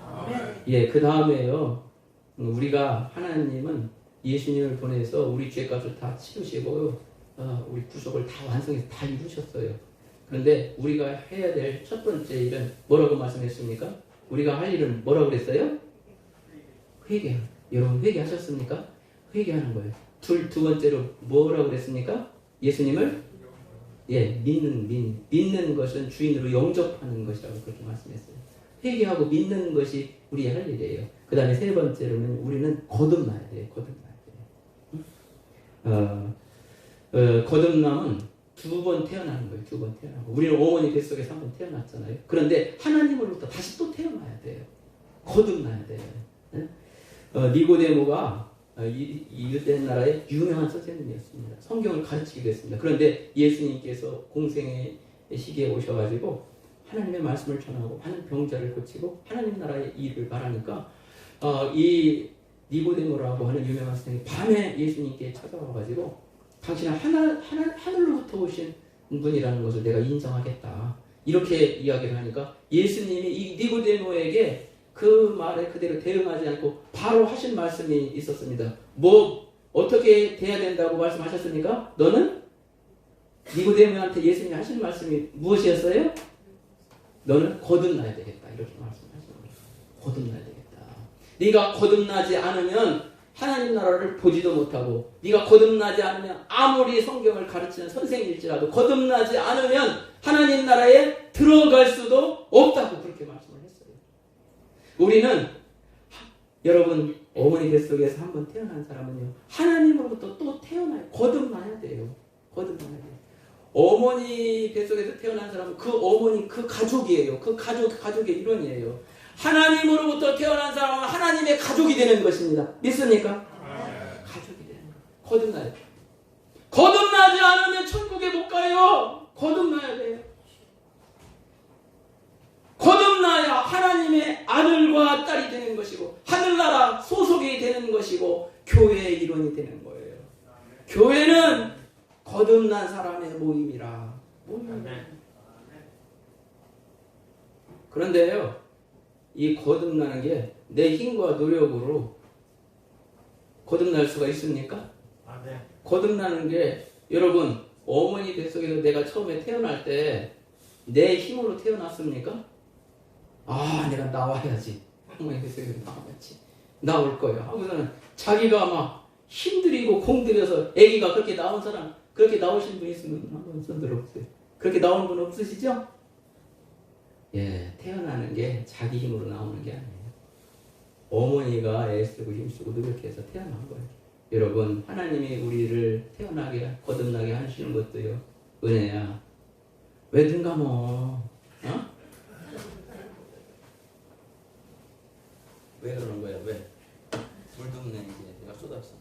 예, 그 다음에요, 우리가 하나님은 예수님을 보내서 우리 죄값을 다 치르시고 우리 구속을 다 완성해서 다 이루셨어요. 그런데 우리가 해야 될 첫 번째 일은 뭐라고 말씀했습니까? 우리가 할 일은 뭐라고 그랬어요? 회개. 여러분 회개하셨습니까? 회개하는 거예요. 두 번째로 뭐라고 그랬습니까? 예수님을 믿는 것은 주인으로 영접하는 것이라고 그렇게 말씀했어요. 회개하고 믿는 것이 우리의 할 일이에요. 그 다음에 세 번째로는 우리는 거듭나야 돼요. 거듭남은 두 번 태어나는 거예요. 두 번 태어나고 우리는 어머니 뱃속에서 한 번 태어났잖아요. 그런데 하나님으로부터 다시 또 태어나야 돼요. 거듭나야 돼요. 니고데모가 이 유대 나라의 유명한 선생님이었습니다. 성경을 가르치기도 했습니다. 그런데 예수님께서 공생의 시기에 오셔가지고 하나님의 말씀을 전하고 많은 병자를 고치고 하나님 나라의 일을 말하니까 이 니고데모라고 하는 유명한 선생님이 밤에 예수님께 찾아와가지고 당신은 하늘로부터 오신 분이라는 것을 내가 인정하겠다. 이렇게 이야기를 하니까 예수님이 이 니고데모에게 그 말에 그대로 대응하지 않고 바로 하신 말씀이 있었습니다. 어떻게 돼야 된다고 말씀하셨습니까? 너는 니고데모한테 예수님이 하신 말씀이 무엇이었어요? 너는 거듭나야 되겠다. 이렇게 말씀하셨습니다. 거듭나야 되겠다. 네가 거듭나지 않으면 하나님 나라를 보지도 못하고, 네가 거듭나지 않으면 아무리 성경을 가르치는 선생일지라도 거듭나지 않으면 하나님 나라에 들어갈 수도 없다고 그렇게 말씀을 했어요. 우리는 여러분 어머니 뱃속에서 한번 태어난 사람은요, 하나님으로부터 또 태어나요. 거듭나야 돼요. 거듭나야 돼요. 어머니 뱃속에서 태어난 사람은 그 어머니 그 가족이에요. 그 가족의 일원이에요. 하나님으로부터 태어난 사람은 하나님의 가족이 되는 것입니다. 믿습니까? 가족이 되는 거. 거듭나야 돼요. 거듭나지 않으면 천국에 못 가요. 거듭나야 돼요. 거듭나야 하나님의 아들과 딸이 되는 것이고 하늘나라 소속이 되는 것이고 교회의 일원이 되는 거예요. 교회는 거듭난 사람의 모임이라. 그런데요, 이 거듭나는 게 내 힘과 노력으로 거듭날 수가 있습니까? 거듭나는 게 여러분 어머니 뱃속에서 내가 처음에 태어날 때 내 힘으로 태어났습니까? 내가 나와야지. 어머니 뱃속에서 나와야지. 나올 거예요. 하고서는 자기가 막 힘들이고 공들여서 아기가 그렇게 나온 사람, 그렇게 나오신 분 있으면 한번 손 들어보세요. 그렇게 나오는 분 없으시죠? 예, 태어나는 게 자기 힘으로 나오는 게 아니에요. 어머니가 애쓰고 힘쓰고 노력해서 태어난 거예요. 여러분, 하나님이 우리를 태어나게 거듭나게 하시는 것도요, 은혜야. 왜 눈 감어? 왜 그러는 거야? 왜? 물도 없네. 이제 내가 쏟았어.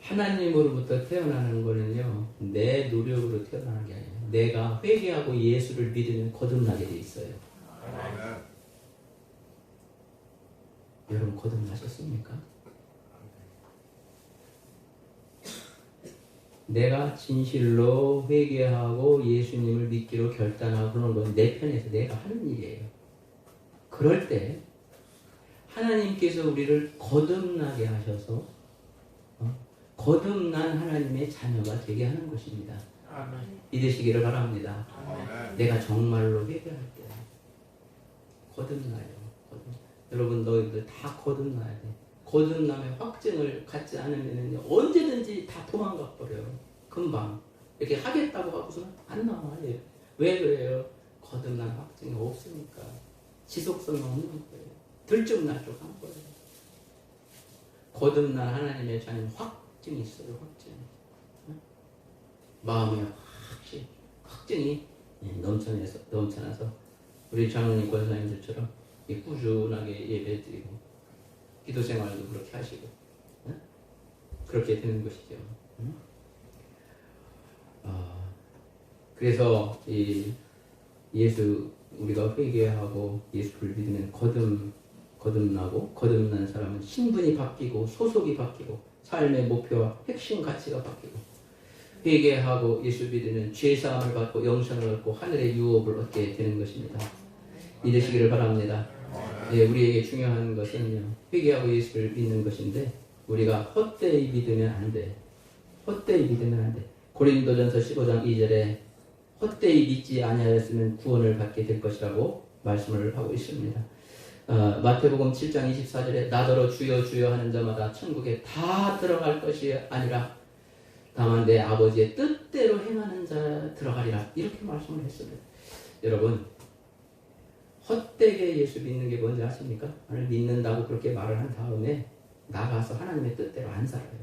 하나님으로부터 태어나는 거는요, 내 노력으로 태어나는 게 아니에요. 내가 회개하고 예수를 믿으면 거듭나게 돼 있어요. 여러분 거듭나셨습니까? 내가 진실로 회개하고 예수님을 믿기로 결단하고 그러는 건 내 편에서 내가 하는 일이에요. 그럴 때 하나님께서 우리를 거듭나게 하셔서 거듭난 하나님의 자녀가 되게 하는 것입니다. 믿으시기를 바랍니다. 내가 정말로 회개할 때 거듭나요. 여러분 너희들 다 거듭나야 돼. 거듭남의 확증을 갖지 않으면 언제든지 다 도망가 버려요. 금방 이렇게 하겠다고 하고서는 안 나와요. 왜 그래요? 거듭난 확증이 없으니까 지속성이 없는 거예요. 들쭉날쭉한 거예요. 거듭난 하나님의 자녀는 확증이 있어요. 확증. 마음에 확증이 넘쳐나서 우리 장로님 권사님들처럼 꾸준하게 예배드리고 기도 생활도 그렇게 하시고 그렇게 되는 것이죠. 그래서 예수 우리가 회개하고 예수를 믿으면 거듭나고 거듭난 사람은 신분이 바뀌고 소속이 바뀌고 삶의 목표와 핵심 가치가 바뀌고 회개하고 예수 믿으면 죄사함을 받고 영생을 얻고 하늘의 유업을 얻게 되는 것입니다. 믿으시기를 바랍니다. 네, 우리에게 중요한 것은요, 회개하고 예수를 믿는 것인데 우리가 헛되이 믿으면 안 돼. 헛되이 믿으면 안 돼. 고린도전서 15장 2절에 헛되이 믿지 아니하였으면 구원을 받게 될 것이라고 말씀을 하고 있습니다. 마태복음 7장 24절에 나더러 주여 주여 하는 자마다 천국에 다 들어갈 것이 아니라 다만 내 아버지의 뜻대로 행하는 자 들어가리라, 이렇게 말씀을 했습니다. 여러분, 헛되게 예수 믿는 게 뭔지 아십니까? 나를 믿는다고 그렇게 말을 한 다음에 나가서 하나님의 뜻대로 안 살아요.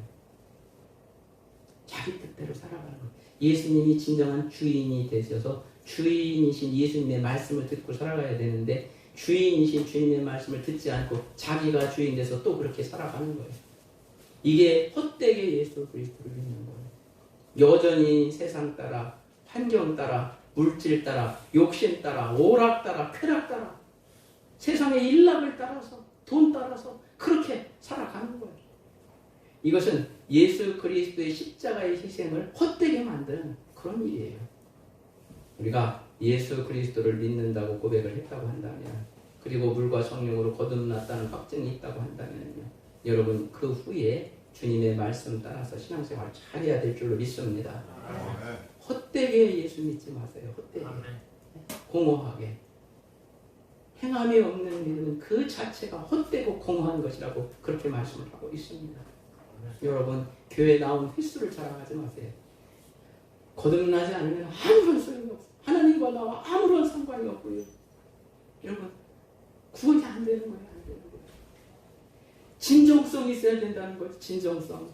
자기 뜻대로 살아가는 거예요. 예수님이 진정한 주인이 되셔서 주인이신 예수님의 말씀을 듣고 살아가야 되는데 주인이신 주님의 말씀을 듣지 않고 자기가 주인 돼서 또 그렇게 살아가는 거예요. 이게 헛되게 예수 그리스도를 믿는 거예요. 여전히 세상 따라, 환경 따라, 물질 따라, 욕심 따라, 오락 따라, 쾌락 따라, 세상의 일락을 따라서, 돈 따라서 그렇게 살아가는 거예요. 이것은 예수 그리스도의 십자가의 희생을 헛되게 만드는 그런 일이에요. 우리가 예수 그리스도를 믿는다고 고백을 했다고 한다면, 그리고 물과 성령으로 거듭났다는 확증이 있다고 한다면요, 여러분 그 후에 주님의 말씀 따라서 신앙생활 잘해야 될 줄로 믿습니다. 헛되게 예수 믿지 마세요. 헛되게. 공허하게. 행함이 없는 믿음은 그 자체가 헛되고 공허한 것이라고 그렇게 말씀을 하고 있습니다. 여러분, 교회 나온 횟수를 자랑하지 마세요. 거듭나지 않으면 아무런 소용이 없어요. 하나님과 나와 아무런 상관이 없고요. 여러분, 구원이 안 되는 거예요. 안 되는 거예요. 진정성이 있어야 된다는 거예요. 진정성.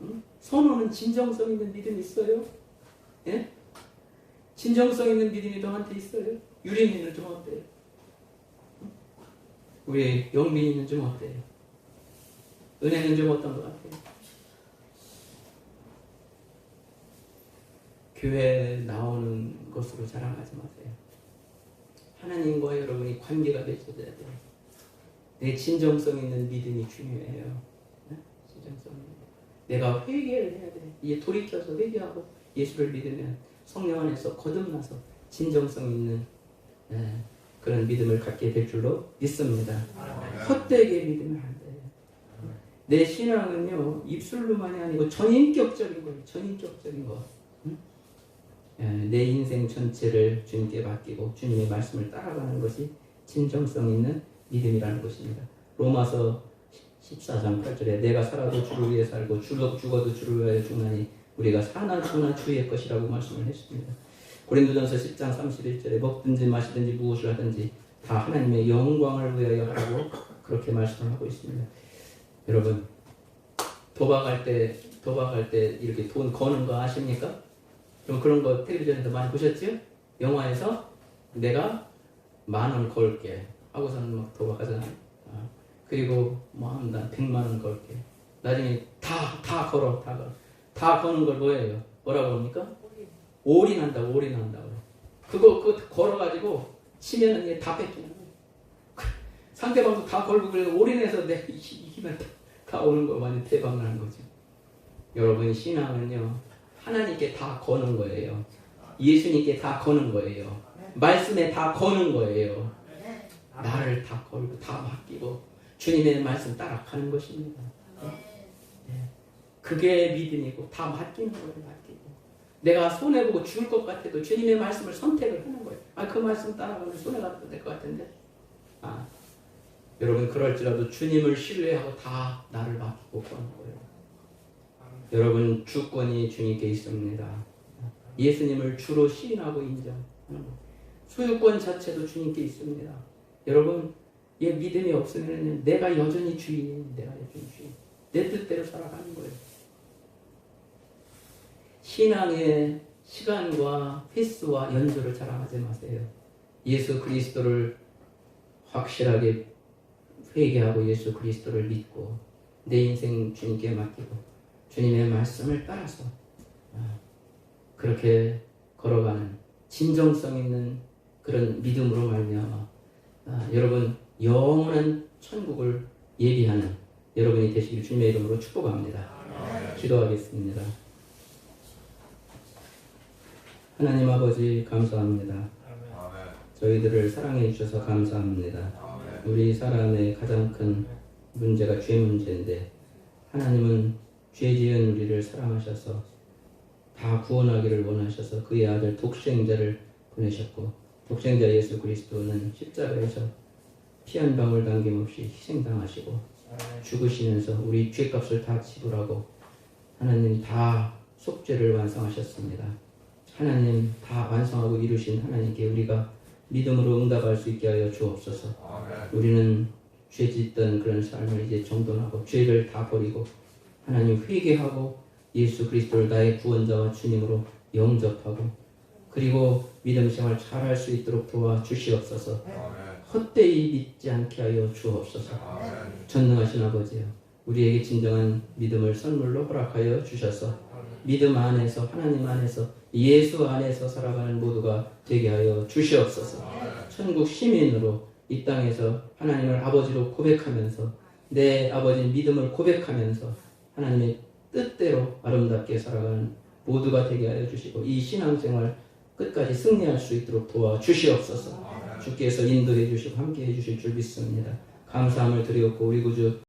응? 선호는 진정성 있는 믿음이 있어요? 예? 진정성 있는 믿음이 너한테 있어요? 유린이는 좀 어때요? 우리 영민이는 좀 어때요? 은혜는 좀 어떤 것 같아요? 교회 나오는 것으로 자랑하지 마세요. 하나님과 여러분이 관계가 맺어져야 돼요. 내 진정성 있는 믿음이 중요해요. 네? 진정성 있는. 내가 회개를 해야 돼. 이제 돌이켜서 회개하고 예수를 믿으면 성령 안에서 거듭나서 진정성 있는 그런 믿음을 갖게 될 줄로 믿습니다. 헛되게 믿으면 안 돼요. 내 신앙은요, 입술로만이 아니고 전인격적인 거예요. 전인격적인 거. 내 인생 전체를 주님께 맡기고 주님의 말씀을 따라가는 것이 진정성 있는 믿음이라는 것입니다. 로마서 14장 8절에 내가 살아도 주를 위해 살고 죽어도 주를 위하여 죽나니 우리가 사나 죽나 주의 것이라고 말씀을 했습니다. 고린도전서 10장 31절에 먹든지 마시든지 무엇을 하든지 다 하나님의 영광을 위하여 하라고 그렇게 말씀을 하고 있습니다. 여러분, 도박할 때 이렇게 돈 거는 거 아십니까? 그럼 그런 거 텔레비전에서 많이 보셨죠? 영화에서 내가 10,000원 걸게 하고서는 막 도박하잖아요. 그리고 난 100,000원 걸게. 나중에 다 걸어. 다 거는 걸 뭐예요? 뭐라고 합니까? 올인한다고. 그거 걸어가지고 치면은 얘 다 뺏기는 거예요. 상대방도 다 걸고 그래서 올인해서 내가 이기면 다 오는 거 많이 대박 나는 거죠. 여러분, 신앙은요, 하나님께 다 거는 거예요. 예수님께 다 거는 거예요. 말씀에 다 거는 거예요. 나를 다 걸고 다 맡기고 주님의 말씀 따라가는 것입니다. 그게 믿음이고 다 맡기는 거예요. 맡기고. 내가 손해보고 죽을 것 같아도 주님의 말씀을 선택을 하는 거예요. 그 말씀 따라가면 손해가 될 것 같은데. 여러분, 그럴지라도 주님을 신뢰하고 다 나를 맡기고 거는 거예요. 여러분, 주권이 주님께 있습니다. 예수님을 주로 시인하고 인정하는 거예요. 소유권 자체도 주님께 있습니다. 여러분, 얘 믿음이 없으면 내가 여전히 주인이에요. 내가 여전히 주인. 내 뜻대로 살아가는 거예요. 신앙의 시간과 횟수와 연조를 자랑하지 마세요. 예수 그리스도를 확실하게 회개하고 예수 그리스도를 믿고 내 인생 주님께 맡기고 주님의 말씀을 따라서 그렇게 걸어가는 진정성 있는 그런 믿음으로 말미암아 여러분 영원한 천국을 예비하는 여러분이 되시길 주님의 이름으로 축복합니다. 기도하겠습니다. 하나님 아버지 감사합니다. 저희들을 사랑해 주셔서 감사합니다. 우리 사람의 가장 큰 문제가 죄 문제인데 하나님은 죄 지은 우리를 사랑하셔서 다 구원하기를 원하셔서 그의 아들 독생자를 보내셨고 독생자 예수 그리스도는 십자가에서 피 한 방울 남김없이 희생당하시고 죽으시면서 우리 죄값을 다 지불하고 하나님 다 속죄를 완성하셨습니다. 하나님 다 완성하고 이루신 하나님께 우리가 믿음으로 응답할 수 있게 하여 주옵소서. 우리는 죄 짓던 그런 삶을 이제 정돈하고 죄를 다 버리고 하나님 회개하고 예수 그리스도를 나의 구원자와 주님으로 영접하고 그리고 믿음 생활 잘할 수 있도록 도와주시옵소서. 헛되이 믿지 않게 하여 주옵소서. 전능하신 아버지여, 우리에게 진정한 믿음을 선물로 허락하여 주셔서 믿음 안에서 하나님 안에서 예수 안에서 살아가는 모두가 되게 하여 주시옵소서. 천국 시민으로 이 땅에서 하나님을 아버지로 고백하면서 내 아버지 믿음을 고백하면서 하나님의 뜻대로 아름답게 살아가는 모두가 되게 하여 주시고 이 신앙생활 끝까지 승리할 수 있도록 도와주시옵소서. 주께서 인도해 주시고 함께 해 주실 줄 믿습니다. 감사함을 드리옵고 우리 구주